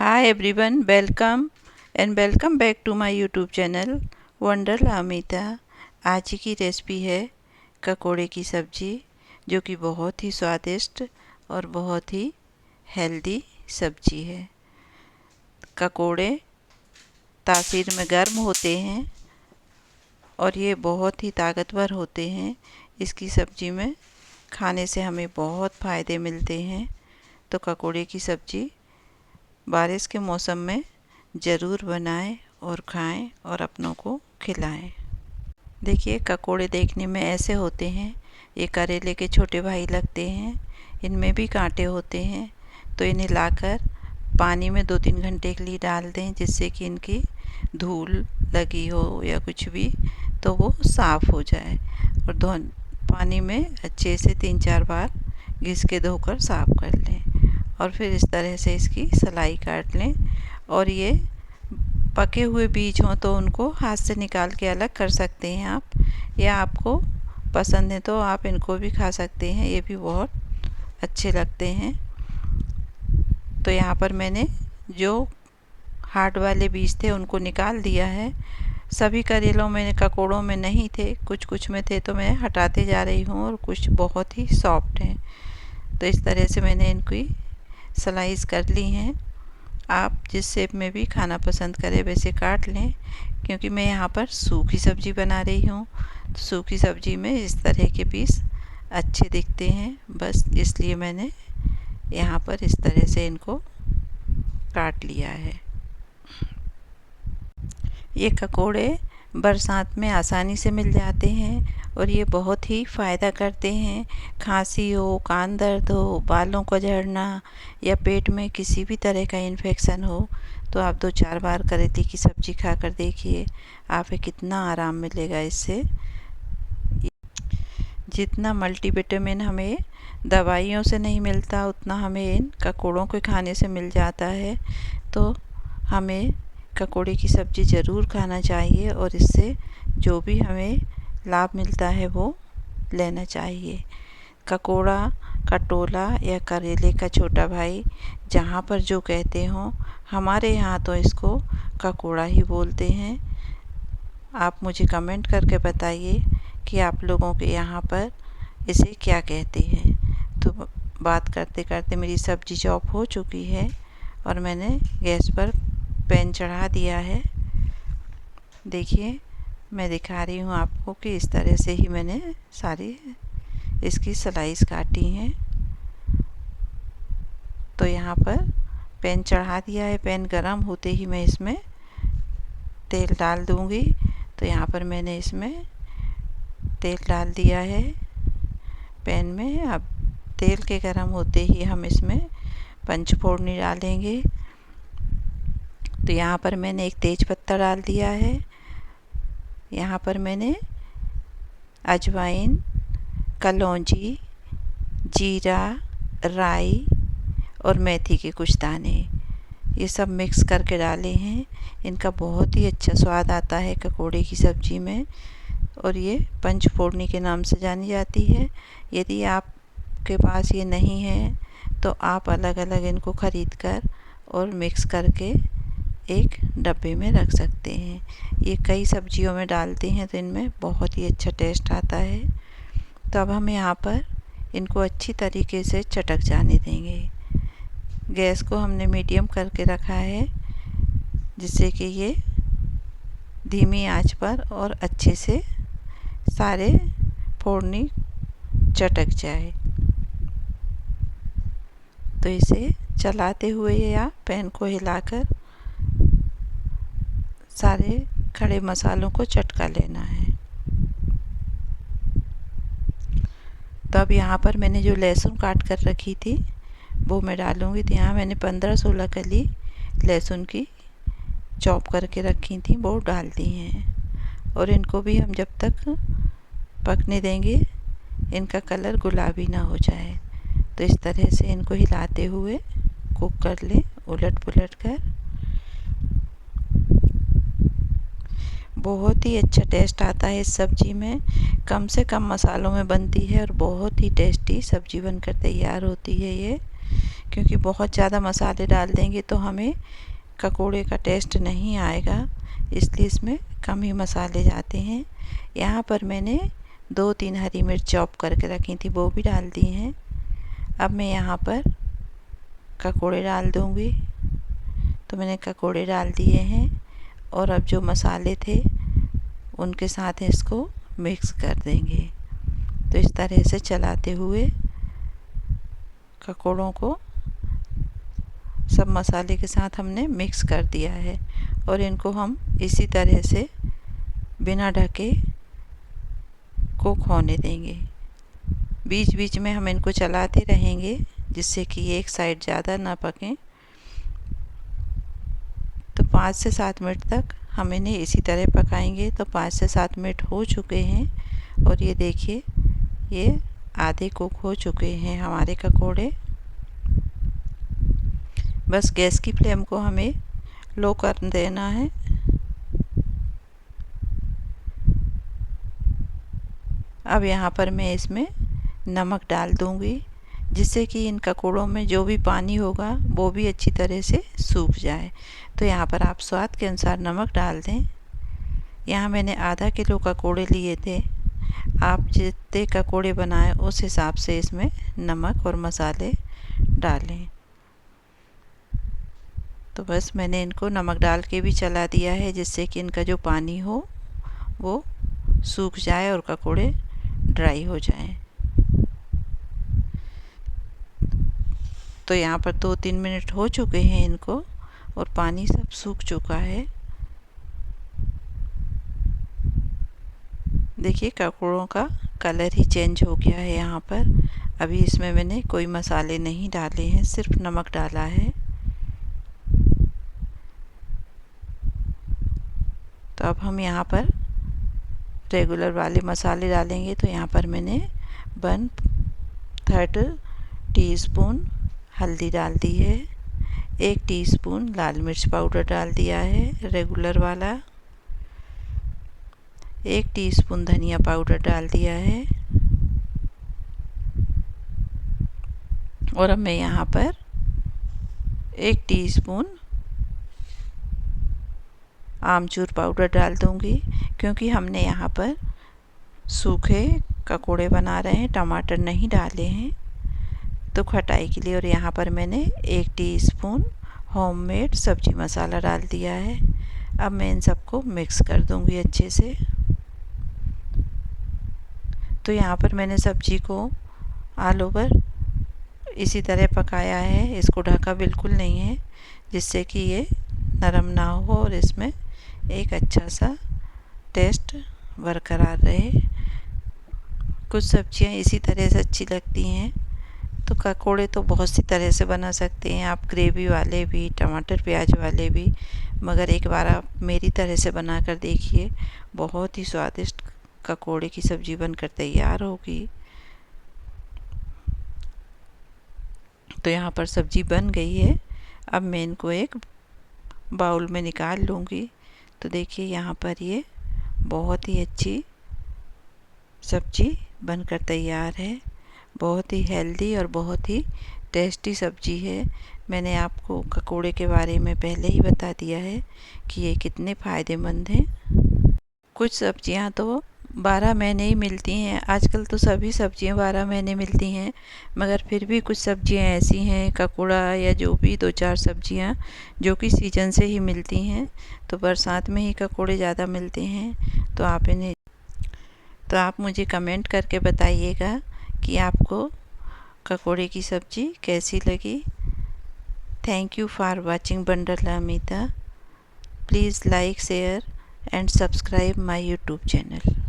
Hi everyone, welcome back to my YouTube channel Wonderla Amita. आज की recipe है ककोड़े की सब्ज़ी, जो कि बहुत ही स्वादिष्ट और बहुत ही हेल्दी सब्ज़ी है। ककोड़े तासीर में गर्म होते हैं और ये बहुत ही ताकतवर होते हैं। इसकी सब्ज़ी में खाने से हमें बहुत फ़ायदे मिलते हैं। तो ककोड़े की सब्ज़ी बारिश के मौसम में ज़रूर बनाएं और खाएं और अपनों को खिलाएं। देखिए, ककोड़े देखने में ऐसे होते हैं। ये करेले के छोटे भाई लगते हैं। इनमें भी कांटे होते हैं। तो इन्हें लाकर पानी में 2-3 घंटे के लिए डाल दें, जिससे कि इनकी धूल लगी हो या कुछ भी तो वो साफ़ हो जाए। और पानी में अच्छे से 3-4 बार घिस के धोकर साफ़ कर लें और फिर इस तरह से इसकी सलाई काट लें। और ये पके हुए बीज हों तो उनको हाथ से निकाल के अलग कर सकते हैं आप, या आपको पसंद है तो आप इनको भी खा सकते हैं। ये भी बहुत अच्छे लगते हैं। तो यहाँ पर मैंने जो हार्ड वाले बीज थे उनको निकाल दिया है। सभी करेलों में, ककोड़ों में नहीं थे, कुछ कुछ में थे, तो मैं हटाते जा रही हूँ। और कुछ बहुत ही सॉफ्ट हैं। तो इस तरह से मैंने इनकी स्लाइस कर ली हैं। आप जिस शेप में भी खाना पसंद करें वैसे काट लें, क्योंकि मैं यहाँ पर सूखी सब्ज़ी बना रही हूँ। तो सूखी सब्ज़ी में इस तरह के पीस अच्छे दिखते हैं, बस इसलिए मैंने यहाँ पर इस तरह से इनको काट लिया है। ये ककोड़े बरसात में आसानी से मिल जाते हैं और ये बहुत ही फ़ायदा करते हैं। खांसी हो, कान दर्द हो, बालों का झड़ना या पेट में किसी भी तरह का इन्फेक्शन हो, तो आप 2-4 बार करेले की सब्ज़ी खाकर देखिए, आपको कितना आराम मिलेगा इससे। जितना मल्टीविटामिन हमें दवाइयों से नहीं मिलता, उतना हमें इन ककोड़ों के खाने से मिल जाता है। तो हमें ककोड़े की सब्ज़ी ज़रूर खाना चाहिए और इससे जो भी हमें लाभ मिलता है वो लेना चाहिए। ककोड़ा, कटोला या करेले का छोटा भाई, जहाँ पर जो कहते हों, हमारे यहाँ तो इसको ककोड़ा ही बोलते हैं। आप मुझे कमेंट करके बताइए कि आप लोगों के यहाँ पर इसे क्या कहते हैं। तो बात करते करते मेरी सब्ज़ी चॉप हो चुकी है और मैंने गैस पर पैन चढ़ा दिया है। देखिए, मैं दिखा रही हूँ आपको कि इस तरह से ही मैंने सारी इसकी स्लाइस काटी हैं। तो यहाँ पर पैन चढ़ा दिया है। पैन गरम होते ही मैं इसमें तेल डाल दूँगी। तो यहाँ पर मैंने इसमें तेल डाल दिया है पैन में। अब तेल के गरम होते ही हम इसमें पंचफोड़नी डालेंगे। तो यहाँ पर मैंने एक तेज पत्ता डाल दिया है। यहाँ पर मैंने अजवाइन, कलौंजी, जीरा, राई और मेथी के कुछ दाने, ये सब मिक्स करके डाले हैं। इनका बहुत ही अच्छा स्वाद आता है ककोड़े की सब्ज़ी में और ये पंचफोड़नी के नाम से जानी जाती है। यदि आपके पास ये नहीं है तो आप अलग अलग इनको ख़रीद कर और मिक्स करके एक डब्बे में रख सकते हैं। ये कई सब्जियों में डालते हैं तो इनमें बहुत ही अच्छा टेस्ट आता है। तो अब हम यहाँ पर इनको अच्छी तरीके से चटक जाने देंगे। गैस को हमने मीडियम करके रखा है, जिससे कि ये धीमी आंच पर और अच्छे से सारे फोड़नी चटक जाए। तो इसे चलाते हुए या पैन को हिलाकर सारे खड़े मसालों को चटका लेना है। तो अब यहाँ पर मैंने जो लहसुन काट कर रखी थी वो मैं डालूँगी। तो यहाँ मैंने 15-16 कली लहसुन की चॉप करके रखी थी, वो डाल दी हैं। और इनको भी हम जब तक पकने देंगे इनका कलर गुलाबी ना हो जाए। तो इस तरह से इनको हिलाते हुए कुक कर लें, उलट पुलट कर। बहुत ही अच्छा टेस्ट आता है इस सब्ज़ी में। कम से कम मसालों में बनती है और बहुत ही टेस्टी सब्ज़ी बनकर तैयार होती है ये। क्योंकि बहुत ज़्यादा मसाले डाल देंगे तो हमें पकोड़े का टेस्ट नहीं आएगा, इसलिए इसमें कम ही मसाले जाते हैं। यहाँ पर मैंने 2-3 हरी मिर्च चॉप करके रखी थी, वो भी डाल दी हैं। अब मैं यहाँ पर पकोड़े डाल दूँगी। तो मैंने पकोड़े डाल दिए हैं और अब जो मसाले थे उनके साथ इसको मिक्स कर देंगे। तो इस तरह से चलाते हुए पकोड़ों को सब मसाले के साथ हमने मिक्स कर दिया है और इनको हम इसी तरह से बिना ढके कुक होने देंगे। बीच बीच में हम इनको चलाते रहेंगे जिससे कि एक साइड ज़्यादा ना पकें। तो 5 से 7 मिनट तक हम इन्हें इसी तरह पकाएंगे। तो 5 से 7 मिनट हो चुके हैं और ये देखिए ये आधे कुक हो चुके हैं हमारे पकोड़े। बस गैस की फ्लेम को हमें लो कर देना है। अब यहाँ पर मैं इसमें नमक डाल दूँगी जिससे कि इन पकोड़ों में जो भी पानी होगा वो भी अच्छी तरह से सूख जाए। तो यहाँ पर आप स्वाद के अनुसार नमक डाल दें। यहाँ मैंने आधा किलो पकोड़े लिए थे, आप जितने पकोड़े बनाएं उस हिसाब से इसमें नमक और मसाले डालें। तो बस मैंने इनको नमक डाल के भी चला दिया है जिससे कि इनका जो पानी हो वो सूख जाए और पकोड़े ड्राई हो जाएं। तो यहाँ पर 2-3 मिनट हो चुके हैं इनको और पानी सब सूख चुका है। देखिए पकोड़ों का कलर ही चेंज हो गया है यहाँ पर। अभी इसमें मैंने कोई मसाले नहीं डाले हैं, सिर्फ नमक डाला है। तो अब हम यहाँ पर रेगुलर वाले मसाले डालेंगे। तो यहाँ पर मैंने 1/3 टीस्पून हल्दी डाल दी है, 1 टीस्पून लाल मिर्च पाउडर डाल दिया है रेगुलर वाला, 1 टीस्पून धनिया पाउडर डाल दिया है और अब मैं यहाँ पर 1 टीस्पून आमचूर पाउडर डाल दूँगी क्योंकि हमने यहाँ पर सूखे पकोड़े बना रहे हैं, टमाटर नहीं डाले हैं तो खटाई के लिए। और यहाँ पर मैंने 1 टीस्पून होममेड सब्जी मसाला डाल दिया है। अब मैं इन सबको मिक्स कर दूँगी अच्छे से। तो यहाँ पर मैंने सब्जी को ऑल ओवर इसी तरह पकाया है, इसको ढका बिल्कुल नहीं है जिससे कि ये नरम ना हो और इसमें एक अच्छा सा टेस्ट बरकरार रहे। कुछ सब्जियां इसी तरह से अच्छी लगती हैं। तो पकोड़े तो बहुत सी तरह से बना सकते हैं आप, ग्रेवी वाले भी, टमाटर प्याज वाले भी, मगर एक बार आप मेरी तरह से बना कर देखिए, बहुत ही स्वादिष्ट पकोड़े की सब्ज़ी बनकर तैयार होगी। तो यहाँ पर सब्ज़ी बन गई है। अब मैं इनको एक बाउल में निकाल लूँगी। तो देखिए यहाँ पर ये बहुत ही अच्छी सब्ज़ी बनकर तैयार है। बहुत ही हेल्दी और बहुत ही टेस्टी सब्ज़ी है। मैंने आपको पकोड़े के बारे में पहले ही बता दिया है कि ये कितने फ़ायदेमंद हैं। कुछ सब्ज़ियाँ तो 12 महीने ही मिलती हैं, आजकल तो सभी सब्ज़ियाँ 12 महीने मिलती हैं, मगर फिर भी कुछ सब्ज़ियाँ ऐसी हैं, पकोड़ा या जो भी 2-4 सब्ज़ियाँ जो कि सीजन से ही मिलती हैं। तो बरसात में ही पकोड़े ज़्यादा मिलते हैं। तो आप मुझे कमेंट करके बताइएगा कि आपको पकोड़े की सब्ज़ी कैसी लगी। Thank you for watching Wonderla Amita. Please like, share and subscribe my YouTube channel.